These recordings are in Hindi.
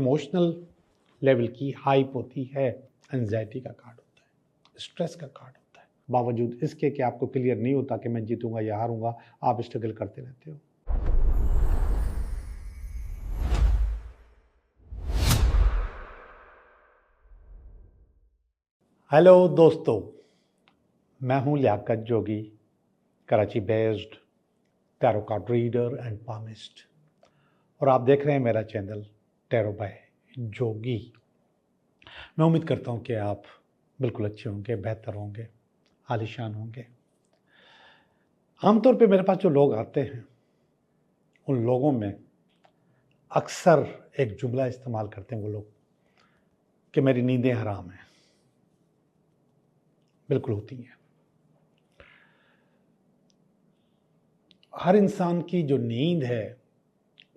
इमोशनल लेवल की हाइप होती है, एंजाइटी का कार्ड होता है, स्ट्रेस का कार्ड होता है। बावजूद इसके कि आपको क्लियर नहीं होता कि मैं जीतूंगा या हारूंगा, आप स्ट्रगल करते रहते हो। हेलो दोस्तों, मैं हूं Liaquat Jogi, Karachi based tarot card reader and palmist, और आप देख रहे हैं मेरा चैनल टैरो बाय जोगी। मैं उम्मीद करता हूं कि आप बिल्कुल अच्छे होंगे, बेहतर होंगे, आलीशान होंगे। आमतौर पे मेरे पास जो लोग आते हैं, उन लोगों में अक्सर एक जुमला इस्तेमाल करते हैं वो लोग कि मेरी नींदें हराम हैं। बिल्कुल होती हैं। हर इंसान की जो नींद है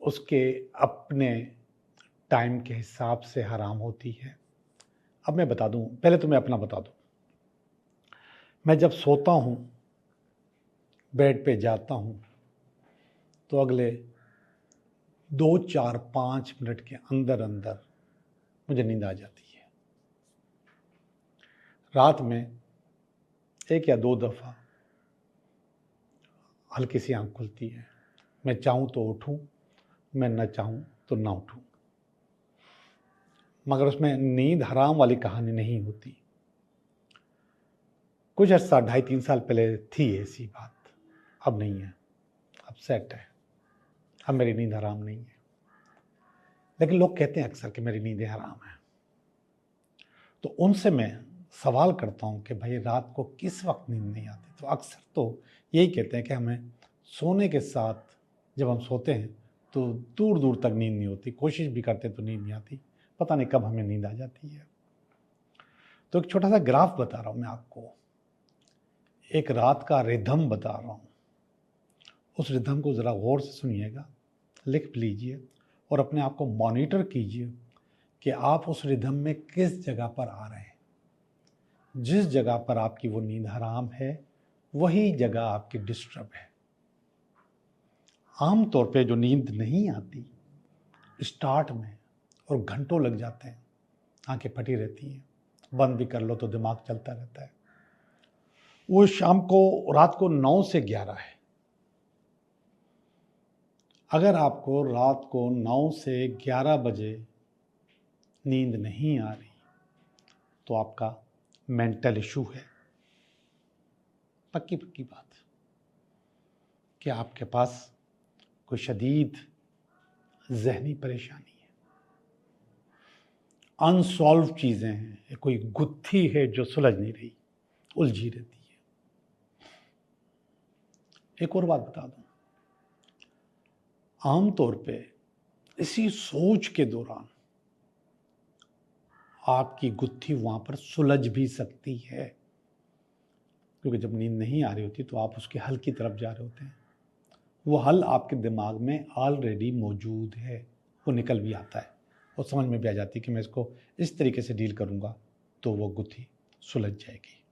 उसके अपने टाइम के हिसाब से हराम होती है। अब मैं बता दूं, पहले तो मैं अपना बता दूं। मैं जब सोता हूं, बेड पे जाता हूं, तो अगले 2, 4, 5 मिनट के अंदर अंदर मुझे नींद आ जाती है। रात में 1 या 2 दफ़ा हल्की सी आंख खुलती है। मैं चाहूं तो उठूं, मैं न चाहूं तो ना उठूं। मगर उसमें नींद हराम वाली कहानी नहीं होती। कुछ अर्सा 2.5-3 साल पहले थी ऐसी बात, अब नहीं है। अब सेट है, अब मेरी नींद हराम नहीं है। लेकिन लोग कहते हैं अक्सर कि मेरी नींदें हराम हैं। तो उनसे मैं सवाल करता हूं कि भाई रात को किस वक्त नींद नहीं आती? तो अक्सर तो यही कहते हैं कि हमें सोने के साथ जब हम सोते हैं तो दूर दूर तक नींद नहीं होती, कोशिश भी करते तो नींद नहीं आती, पता नहीं कब हमें नींद आ जाती है। तो एक छोटा सा ग्राफ बता रहा हूं मैं आपको, एक रात का रिदम बता रहा हूं। उस रिदम को ज़रा गौर से सुनिएगा, लिख लीजिए और अपने आप को मॉनिटर कीजिए कि आप उस रिदम में किस जगह पर आ रहे हैं। जिस जगह पर आपकी वो नींद हराम है, वही जगह आपकी डिस्टर्ब है। आम तौर पे जो नींद नहीं आती स्टार्ट में और घंटों लग जाते हैं, आंखें फटी रहती हैं, बंद भी कर लो तो दिमाग चलता रहता है, वो रात को 9 से 11 है। अगर आपको रात को 9 से 11 बजे नींद नहीं आ रही तो आपका मेंटल इशू है। पक्की पक्की बात कि आपके पास कोई शदीद जहनी परेशानी है, अनसॉल्व चीजें हैं, कोई गुत्थी है जो सुलझ नहीं रही, उलझी रहती है। एक और बात बता दूं, आमतौर पे इसी सोच के दौरान आपकी गुत्थी वहां पर सुलझ भी सकती है, क्योंकि जब नींद नहीं आ रही होती तो आप उसके हल की तरफ जा रहे होते हैं। वो हल आपके दिमाग में ऑलरेडी मौजूद है, वो निकल भी आता है और समझ में भी आ जाती है कि मैं इसको इस तरीके से डील करूंगा तो वो गुत्थी सुलझ जाएगी।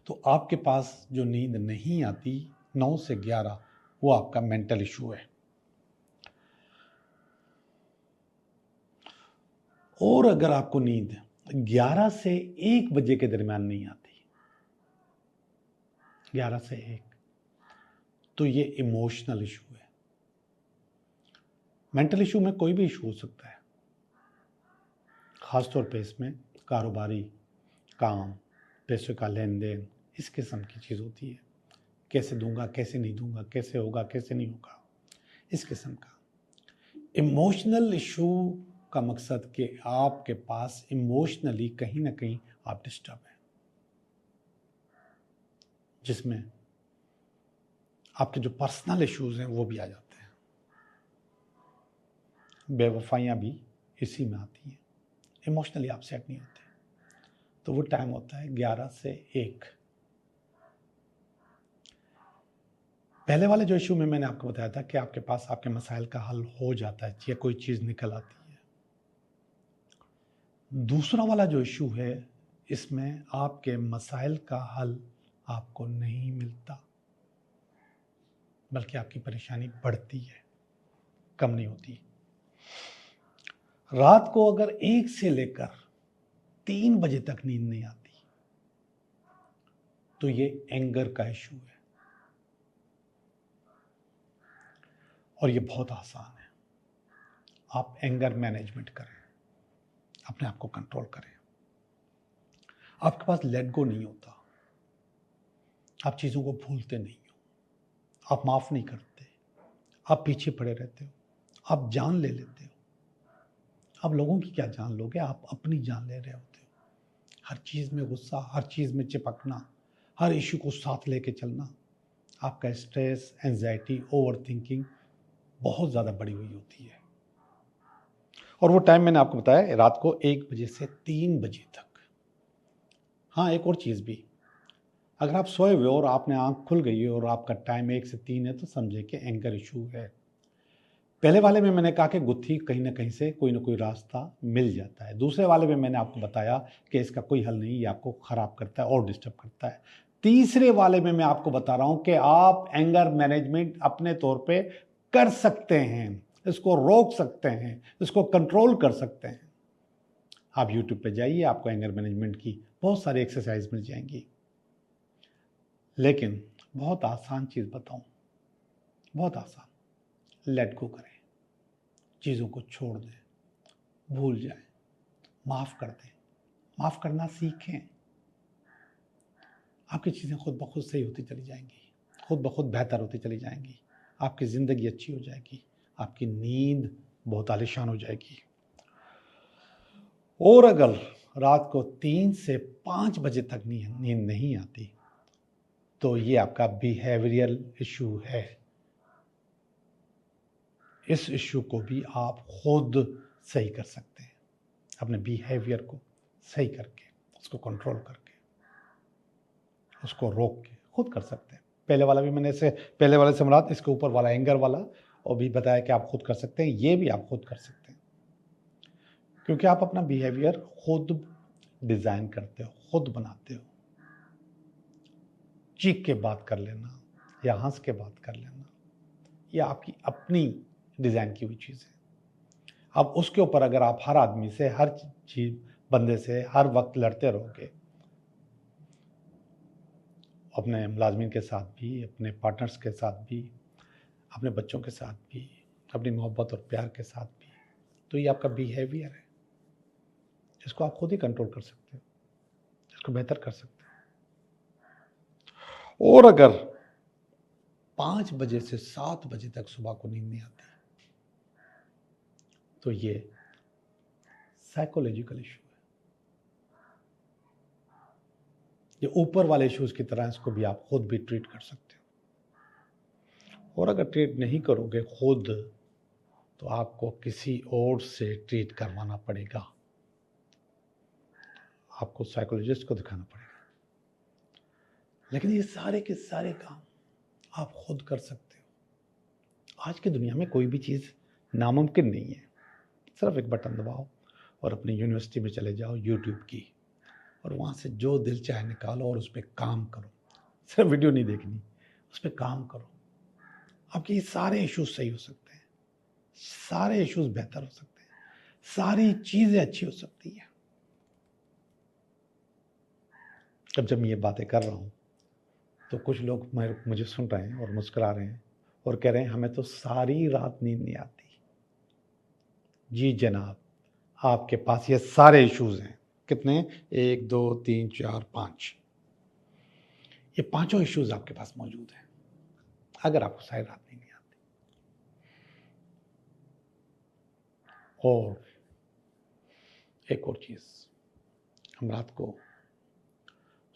तो आपके पास जो नींद नहीं आती 9 से 11, वो आपका मेंटल इशू है। और अगर आपको नींद 11 से 1 बजे के दरमियान नहीं आती, 11 से 1, तो ये इमोशनल इशू है। मेंटल इशू में कोई भी इशू हो सकता है, खासतौर पे इसमें कारोबारी काम, पैसे का लेन देन, इस किस्म की चीज़ होती है। कैसे दूंगा, कैसे नहीं दूंगा, कैसे होगा, कैसे नहीं होगा, इस किस्म का। इमोशनल इशू का मकसद कि आपके पास इमोशनली कहीं ना कहीं आप डिस्टर्ब हैं, जिसमें आपके जो पर्सनल इश्यूज हैं वो भी आ जाते हैं। बेवफाइयाँ भी इसी में आती हैं, इमोशनली आप सेट नहीं होते। तो वो टाइम होता है 11 से 1। पहले वाले जो इशू में मैंने आपको बताया था कि आपके पास आपके मसाइल का हल हो जाता है या कोई चीज़ निकल आती है। दूसरा वाला जो इशू है, इसमें आपके मसाइल का हल आपको नहीं मिलता, बल्कि आपकी परेशानी बढ़ती है, कम नहीं होती। रात को अगर 1 से लेकर 3 बजे तक नींद नहीं आती तो ये एंगर का इशू है। और ये बहुत आसान है। आप एंगर मैनेजमेंट करें, अपने आप को कंट्रोल करें। आपके पास लेट गो नहीं होता, आप चीज़ों को भूलते नहीं हो, आप माफ़ नहीं करते, आप पीछे पड़े रहते हो, आप जान ले लेते हो। आप लोगों की क्या जान लोगे, आप अपनी जान ले रहे होते हो। हर चीज़ में गुस्सा, हर चीज़ में चिपकना, हर इशू को साथ लेके चलना, आपका स्ट्रेस, एंजाइटी, ओवर थिंकिंग बहुत ज़्यादा बढ़ी हुई होती है। और वो टाइम मैंने आपको बताया रात को 1 बजे से 3 बजे तक। हाँ, एक और चीज़ भी, अगर आप सोए हुए और आपने आँख खुल गई है और आपका टाइम 1 से 3 है तो समझे कि एंगर इशू है। पहले वाले में मैंने कहा कि गुत्थी कहीं ना कहीं से कोई ना कोई रास्ता मिल जाता है। दूसरे वाले में मैंने आपको बताया कि इसका कोई हल नहीं, ये आपको ख़राब करता है और डिस्टर्ब करता है। तीसरे वाले में मैं आपको बता रहा हूँ कि आप एंगर मैनेजमेंट अपने तौर पे कर सकते हैं, इसको रोक सकते हैं, इसको कंट्रोल कर सकते हैं। आप यूट्यूब पे जाइए, आपको एंगर मैनेजमेंट की बहुत सारी एक्सरसाइज मिल जाएंगी। लेकिन बहुत आसान चीज़ बताऊं, बहुत आसान, लेट गो करें, चीज़ों को छोड़ दें, भूल जाएं, माफ़ कर दें, माफ़ करना सीखें। आपकी चीज़ें खुद ब खुद सही होती चली जाएंगी, खुद ब खुद बेहतर होती चली जाएंगी, आपकी ज़िंदगी अच्छी हो जाएगी, आपकी नींद बहुत आलीशान हो जाएगी। और अगर रात को 3 से 5 बजे तक नींद नहीं आती तो ये आपका बिहेवियरल इशू है। इस इशू को भी आप खुद सही कर सकते हैं, अपने बिहेवियर को सही करके, उसको कंट्रोल करके, उसको रोक के खुद कर सकते हैं। पहले वाला भी मैंने पहले वाले से मुराद इसके ऊपर वाला एंगर वाला और भी बताया कि आप खुद कर सकते हैं, ये भी आप खुद कर सकते हैं। क्योंकि आप अपना बिहेवियर खुद डिज़ाइन करते हो, खुद बनाते हो। चीख के बात कर लेना या हंस के बात कर लेना, यह आपकी अपनी डिज़ाइन की हुई चीज़ है। अब उसके ऊपर अगर आप हर आदमी से, हर चीज बंदे से हर वक्त लड़ते रहोगे, अपने मुलाजमीन के साथ भी, अपने पार्टनर्स के साथ भी, अपने बच्चों के साथ भी, अपनी मोहब्बत और प्यार के साथ भी, तो ये आपका बिहेवियर है, जिसको आप खुद ही कंट्रोल कर सकते हो, जिसको बेहतर कर सकते हो। और अगर 5 बजे से 7 बजे तक सुबह को नींद नहीं आती तो ये साइकोलॉजिकल इशू है। ये ऊपर वाले इश्यूज की तरह इसको भी आप खुद भी ट्रीट कर सकते हो। और अगर ट्रीट नहीं करोगे खुद तो आपको किसी और से ट्रीट करवाना पड़ेगा, आपको साइकोलॉजिस्ट को दिखाना पड़ेगा। लेकिन ये सारे के सारे काम आप खुद कर सकते हो। आज की दुनिया में कोई भी चीज़ नामुमकिन नहीं है। सिर्फ एक बटन दबाओ और अपनी यूनिवर्सिटी में चले जाओ यूट्यूब की, और वहाँ से जो दिल चाहे निकालो और उस पर काम करो। सिर्फ वीडियो नहीं देखनी, उस पर काम करो। आपके ये सारे इश्यूज सही हो सकते हैं, सारे इश्यूज बेहतर हो सकते हैं, सारी चीज़ें अच्छी हो सकती हैं। जब मैं ये बातें कर रहा हूँ तो कुछ लोग मुझे सुन रहे हैं और मुस्कुरा रहे हैं और कह रहे हैं हमें तो सारी रात नींद नहीं आती। जी जनाब, आपके पास ये सारे इश्यूज हैं। कितने? 1 2 3 4 5, ये पांचों इश्यूज आपके पास मौजूद हैं अगर आपको सारी रात नींद नहीं आती। और एक और चीज, हम रात को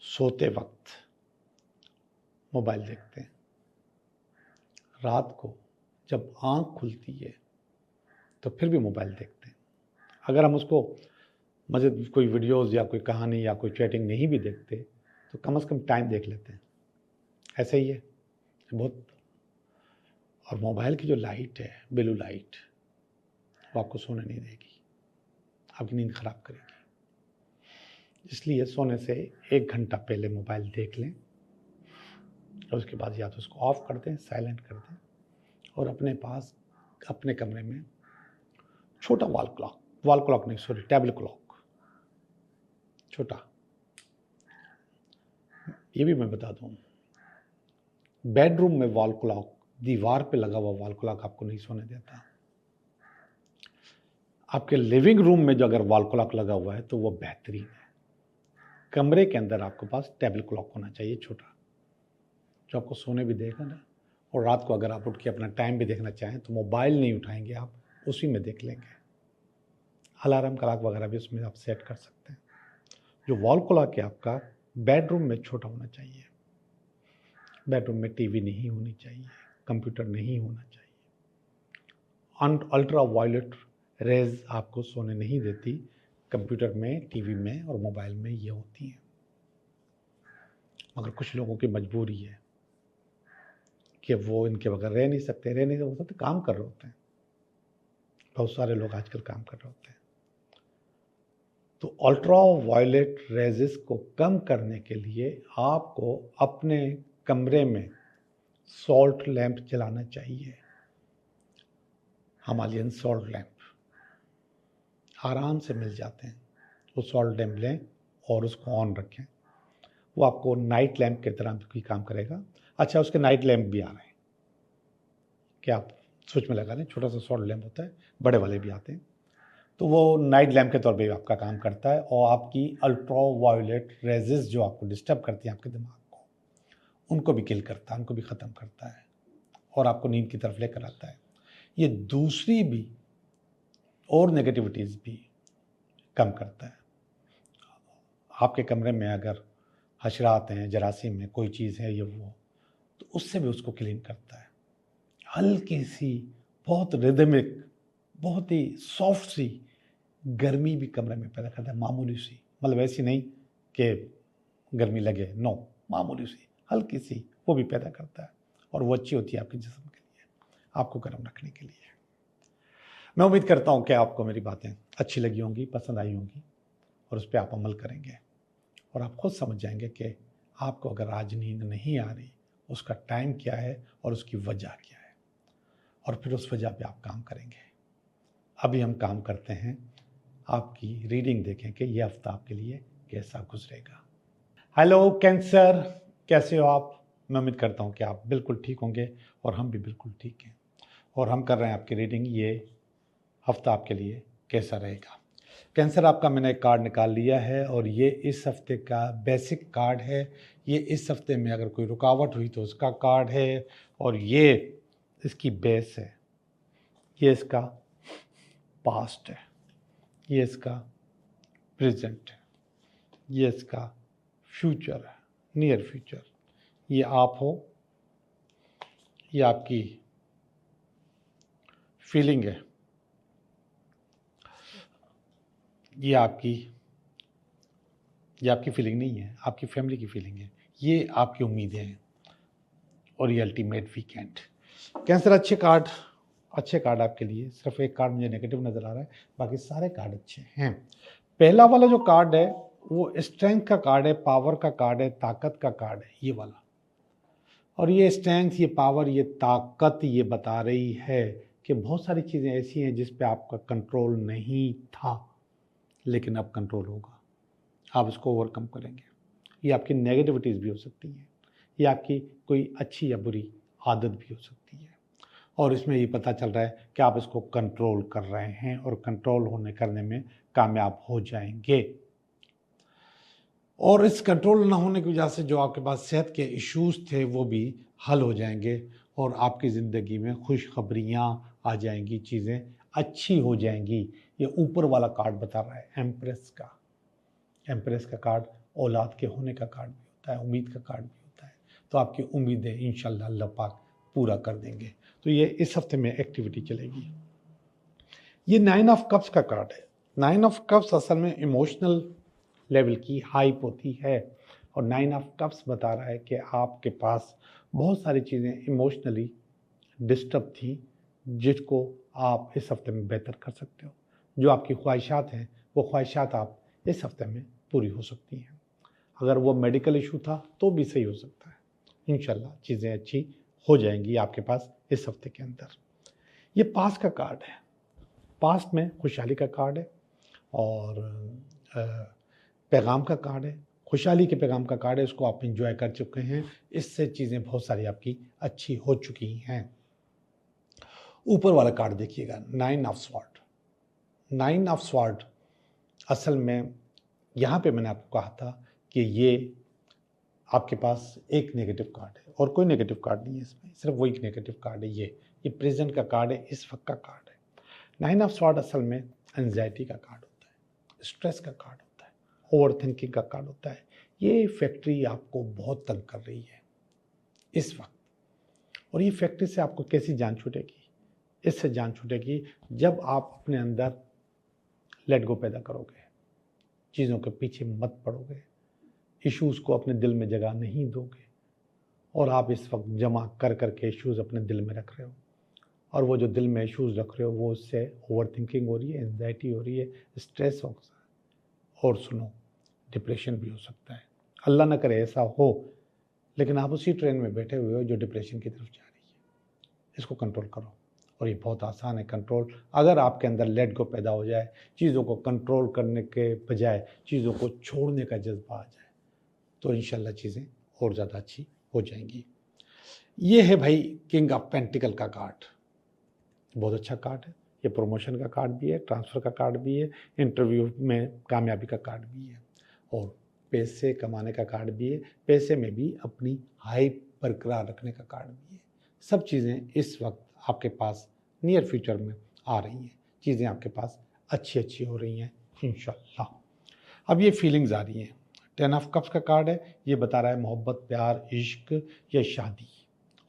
सोते वक्त मोबाइल देखते हैं। रात को जब आंख खुलती है तो फिर भी मोबाइल देखते हैं। अगर हम उसको मज़े कोई वीडियोस या कोई कहानी या कोई चैटिंग नहीं भी देखते तो कम से कम टाइम देख लेते हैं। ऐसे ही है बहुत। और मोबाइल की जो लाइट है, ब्लू लाइट, वो आपको सोने नहीं देगी, आपकी नींद खराब करेगी। इसलिए सोने से 1 घंटा पहले मोबाइल देख लें और उसके बाद या तो उसको ऑफ कर दें, साइलेंट कर दें, और अपने पास अपने कमरे में छोटा वॉल क्लॉक वॉल क्लॉक नहीं, सॉरी, टेबल क्लॉक, छोटा। ये भी मैं बता दूं, बेडरूम में वॉल क्लॉक, दीवार पे लगा हुआ वॉल क्लॉक आपको नहीं सोने देता। आपके लिविंग रूम में जो अगर वॉल क्लॉक लगा हुआ है तो वो बेहतरीन है। कमरे के अंदर आपके पास टेबल क्लॉक होना चाहिए, छोटा, जो आपको सोने भी देगा ना। और रात को अगर आप उठ के अपना टाइम भी देखना चाहें तो मोबाइल नहीं उठाएंगे आप, उसी में देख लेंगे। अलार्म क्लॉक वगैरह भी उसमें आप सेट कर सकते हैं। जो वॉल क्लॉक है आपका बेडरूम में छोटा होना चाहिए। बेडरूम में टीवी नहीं होनी चाहिए, कंप्यूटर नहीं होना चाहिए। अल्ट्रा वायलेट रेज आपको सोने नहीं देती। कंप्यूटर में, टीवी में और मोबाइल में ये होती हैं। मगर कुछ लोगों की मजबूरी है कि वो इनके बगैर रह नहीं सकते, काम कर रहे होते हैं। बहुत सारे लोग आजकल काम कर रहे होते हैं। तो अल्ट्रा वायलेट रेजेस को कम करने के लिए आपको अपने कमरे में सॉल्ट लैंप जलाना चाहिए। हिमालयन सॉल्ट लैंप आराम से मिल जाते हैं। वो सॉल्ट लैंप लें और उसको ऑन रखें। वो आपको नाइट लैंप की तरह भी काम करेगा। अच्छा, उसके नाइट लैंप भी आ रहे हैं कि आप स्विच में लगा लें, छोटा सा सॉल्ट लैंप होता है, बड़े वाले भी आते हैं। तो वो नाइट लैंप के तौर पे आपका काम करता है और आपकी अल्ट्रा वायलेट रेजेस जो आपको डिस्टर्ब करती हैं आपके दिमाग को, उनको भी किल करता है, उनको भी ख़त्म करता है और आपको नींद की तरफ लेकर आता है। ये दूसरी भी और नेगेटिविटीज़ भी कम करता है। आपके कमरे में अगर हशरात हैं, जरासीम में कोई चीज़ है ये वो, तो उससे भी उसको क्लीन करता है। हल्की सी, बहुत रिदमिक, बहुत ही सॉफ्ट सी गर्मी भी कमरे में पैदा करता है, मामूली सी, मतलब ऐसी नहीं कि गर्मी लगे, नो, मामूली सी, हल्की सी वो भी पैदा करता है और वो अच्छी होती है आपके जिस्म के लिए, आपको गर्म रखने के लिए। मैं उम्मीद करता हूँ कि आपको मेरी बातें अच्छी लगी होंगी, पसंद आई होंगी और उस पर आप अमल करेंगे और आप खुद समझ जाएंगे कि आपको अगर आज नींद नहीं आ रही, उसका टाइम क्या है और उसकी वजह क्या है, और फिर उस वजह पे आप काम करेंगे। अभी हम काम करते हैं, आपकी रीडिंग देखें कि ये हफ्ता आपके लिए कैसा गुजरेगा। हेलो कैंसर, कैसे हो आप? मैं उम्मीद करता हूँ कि आप बिल्कुल ठीक होंगे और हम भी बिल्कुल ठीक हैं और हम कर रहे हैं आपकी रीडिंग, ये हफ्ता आपके लिए कैसा रहेगा। कैंसर, आपका मैंने एक कार्ड निकाल लिया है और ये इस हफ्ते का बेसिक कार्ड है। ये इस हफ्ते में अगर कोई रुकावट हुई तो उसका कार्ड है और ये इसकी बेस है। ये इसका पास्ट है, ये इसका प्रेजेंट है, ये इसका फ्यूचर है, नियर फ्यूचर। ये आप हो, ये आपकी फीलिंग है, ये आपकी फीलिंग नहीं है, आपकी फैमिली की फीलिंग है, ये आपकी उम्मीदें हैं और ये अल्टीमेट वीकेंड। कैंसर, अच्छे कार्ड आपके लिए। सिर्फ एक कार्ड मुझे नेगेटिव नज़र आ रहा है, बाकी सारे कार्ड अच्छे हैं। पहला वाला जो कार्ड है वो स्ट्रेंथ का कार्ड है, पावर का कार्ड है, ताकत का कार्ड है, ये वाला। और ये स्ट्रेंथ, ये पावर, ये ताकत ये बता रही है कि बहुत सारी चीज़ें ऐसी हैं जिस पे आपका कंट्रोल नहीं था, लेकिन अब कंट्रोल होगा, आप इसको ओवरकम करेंगे। ये आपकी नेगेटिविटीज़ भी हो सकती हैं, ये आपकी कोई अच्छी या बुरी आदत भी हो सकती है और इसमें ये पता चल रहा है कि आप इसको कंट्रोल कर रहे हैं और कंट्रोल करने में कामयाब हो जाएंगे। और इस कंट्रोल ना होने की वजह से जो आपके पास सेहत के इश्यूज थे वो भी हल हो जाएंगे और आपकी ज़िंदगी में खुशखबरियाँ आ जाएंगी, चीज़ें अच्छी हो जाएंगी। ये ऊपर वाला कार्ड बता रहा है एम्प्रेस का कार्ड औलाद के होने का कार्ड भी होता है, उम्मीद का कार्ड भी होता है। तो आपकी उम्मीदें इंशाल्लाह अल्लाह पाक पूरा कर देंगे। तो ये इस हफ्ते में एक्टिविटी चलेगी। ये 9 ऑफ कप्स का कार्ड है। 9 ऑफ कप्स असल में इमोशनल लेवल की हाइप होती है और 9 ऑफ कप्स बता रहा है कि आपके पास बहुत सारी चीज़ें इमोशनली डिस्टर्ब थी जिसको आप इस हफ्ते में बेहतर कर सकते हो। जो आपकी ख्वाहिशात हैं वो ख्वाहिशात आप इस हफ्ते में पूरी हो सकती हैं। अगर वो मेडिकल इशू था तो भी सही हो सकता है। इंशाल्लाह चीज़ें अच्छी हो जाएंगी आपके पास इस हफ्ते के अंदर। ये पास का कार्ड है। पास्ट में खुशहाली का कार्ड है और पैगाम का कार्ड है, खुशहाली के पैगाम का कार्ड है, उसको आप इंजॉय कर चुके हैं, इससे चीज़ें बहुत सारी आपकी अच्छी हो चुकी हैं। ऊपर वाला कार्ड देखिएगा, 9 ऑफ स्वॉर्ड। 9 ऑफ स्वॉर्ड असल में यहाँ पे मैंने आपको कहा था कि ये आपके पास एक नेगेटिव कार्ड है और कोई नेगेटिव कार्ड नहीं है इसमें, सिर्फ वो एक नेगेटिव कार्ड है। ये प्रेजेंट का कार्ड है, इस वक्त का कार्ड है। 9 ऑफ स्वॉर्ड असल में एंजाइटी का कार्ड होता है, स्ट्रेस का कार्ड होता है, ओवर थिंकिंग का कार्ड होता है। ये फैक्ट्री आपको बहुत तंग कर रही है इस वक्त, और ये फैक्ट्री से आपको कैसी जान छूटेगी? इससे जान छूटेगी जब आप अपने अंदर लेट गो पैदा करोगे, चीज़ों के पीछे मत पड़ोगे, इश्यूज़ को अपने दिल में जगह नहीं दोगे। और आप इस वक्त जमा कर करके इश्यूज़ अपने दिल में रख रहे हो, और वो जो दिल में इश्यूज़ रख रहे हो वो उससे ओवर थिंकिंग हो रही है, एंजाइटी हो रही है, स्ट्रेस हो सकता है, और सुनो डिप्रेशन भी हो सकता है। अल्लाह ना करे ऐसा हो, लेकिन आप उसी ट्रेन में बैठे हुए हो जो डिप्रेशन की तरफ जा रही है। इसको कंट्रोल करो, और ये बहुत आसान है कंट्रोल। अगर आपके अंदर लेट गो पैदा हो जाए, चीज़ों को कंट्रोल करने के बजाय चीज़ों को छोड़ने का जज्बा आ जाए, तो इंशाल्लाह चीज़ें और ज़्यादा अच्छी हो जाएंगी। ये है भाई किंग ऑफ पेंटिकल का कार्ड, बहुत अच्छा कार्ड है। ये प्रमोशन का कार्ड भी है, ट्रांसफ़र का कार्ड भी है, इंटरव्यू में कामयाबी का कार्ड भी है, और पैसे कमाने का कार्ड भी है, पैसे में भी अपनी हाइप बरकरार रखने का कार्ड भी है। सब चीज़ें इस वक्त आपके पास नियर फ्यूचर में आ रही हैं, चीज़ें आपके पास अच्छी हो रही हैं इंशाल्लाह। अब ये फीलिंग्स आ रही हैं। 10 ऑफ कप्स का कार्ड है, ये बता रहा है मोहब्बत, प्यार, इश्क या शादी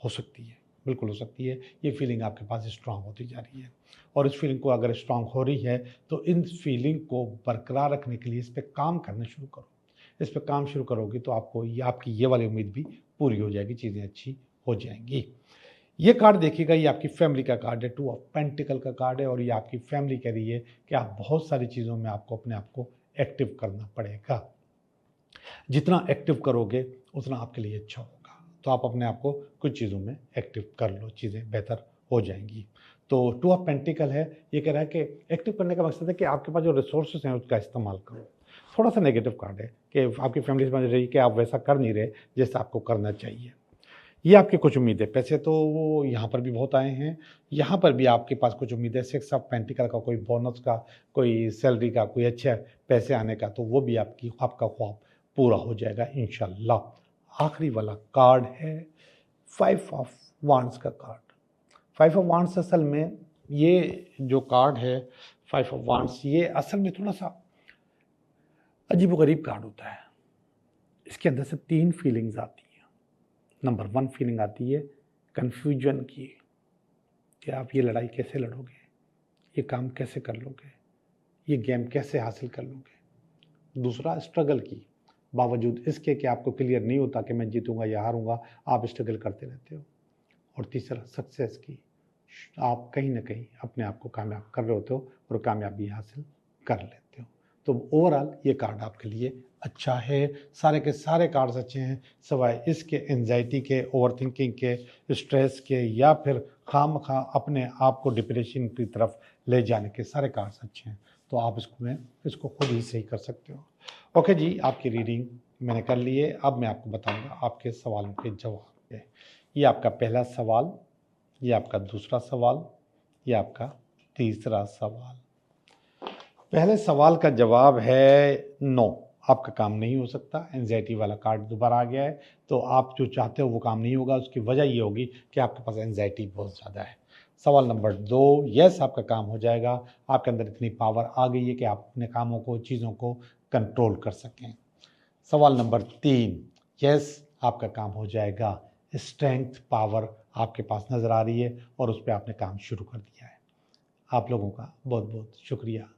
हो सकती है, बिल्कुल हो सकती है। ये फीलिंग आपके पास स्ट्रांग होती जा रही है, और इस फीलिंग को अगर स्ट्रांग हो रही है तो इन फीलिंग को बरकरार रखने के लिए इस पर काम करना शुरू करो। इस पर काम शुरू करोगे तो आपको ये आपकी ये वाली उम्मीद भी पूरी हो जाएगी, चीज़ें अच्छी हो जाएंगी। ये कार्ड देखिएगा, ये आपकी फैमिली का कार्ड है, 2 ऑफ पेंटिकल का कार्ड है, और ये आपकी फैमिली कह रही है कि आप बहुत सारी चीज़ों में आपको अपने आप को एक्टिव करना पड़ेगा। जितना एक्टिव करोगे उतना आपके लिए अच्छा होगा, तो आप अपने आप को कुछ चीज़ों में एक्टिव कर लो, चीज़ें बेहतर हो जाएंगी। तो 2 ऑफ पेंटिकल है, ये कह रहा है कि एक्टिव करने का मकसद है कि आपके पास जो रिसोर्सेज हैं उसका इस्तेमाल करो। थोड़ा सा नेगेटिव कार्ड है कि आपकी फैमिली समझ रही है कि आप वैसा कर नहीं रहे जैसा आपको करना चाहिए। ये आपकी कुछ उम्मीदें, पैसे तो वो यहाँ पर भी बहुत आए हैं, यहाँ पर भी आपके पास कुछ उम्मीद है, 6 ऑफ पेंटिकल का, कोई बोनस का, कोई सैलरी का, कोई अच्छे पैसे आने का, तो वो भी आपका ख्वाब पूरा हो जाएगा इंशाल्लाह। आखिरी वाला कार्ड है 5 ऑफ वांड्स का कार्ड। 5 ऑफ वांड्स असल में ये जो कार्ड है 5 ऑफ वांड्स, ये असल में थोड़ा सा अजीब व गरीब कार्ड होता है। इसके अंदर से 3 फीलिंग्स आती हैं। नंबर 1 फीलिंग आती है कन्फ्यूजन की, कि आप ये लड़ाई कैसे लड़ोगे, ये काम कैसे कर लोगे, ये गेम कैसे हासिल कर लोगे। दूसरा स्ट्रगल की, बावजूद इसके कि आपको क्लियर नहीं होता कि मैं जीतूंगा या हारूंगा, आप स्ट्रगल करते रहते हो। और तीसरा सक्सेस की, आप कहीं ना कहीं अपने आप को कामयाब कर रहे होते हो और कामयाबी हासिल कर लेते हो। तो ओवरऑल ये कार्ड आपके लिए अच्छा है, सारे के सारे कार्ड्स अच्छे हैं, सिवाय इसके एंजाइटी के, ओवरथिंकिंग के, स्ट्रेस के, या फिर खामखा अपने आप को डिप्रेशन की तरफ ले जाने के सारे कार्ड्स अच्छे हैं। तो आप इसको खुद ही सही कर सकते हो। ओके जी, आपकी रीडिंग मैंने कर ली है। अब मैं आपको बताऊंगा आपके सवालों के जवाब। ये आपका पहला सवाल, ये आपका दूसरा सवाल, ये आपका तीसरा सवाल। पहले सवाल का जवाब है नो, आपका काम नहीं हो सकता। एंजाइटी वाला कार्ड दोबारा आ गया है, तो आप जो चाहते हो वो काम नहीं होगा। उसकी वजह ये होगी कि आपके पास एंजाइटी बहुत ज़्यादा है। सवाल नंबर 2, यस आपका काम हो जाएगा। आपके अंदर इतनी पावर आ गई है कि आप अपने कामों को, चीज़ों को कंट्रोल कर सकें। सवाल नंबर 3, यस आपका काम हो जाएगा। स्ट्रेंथ, पावर आपके पास नज़र आ रही है और उस पर आपने काम शुरू कर दिया है। आप लोगों का बहुत बहुत शुक्रिया।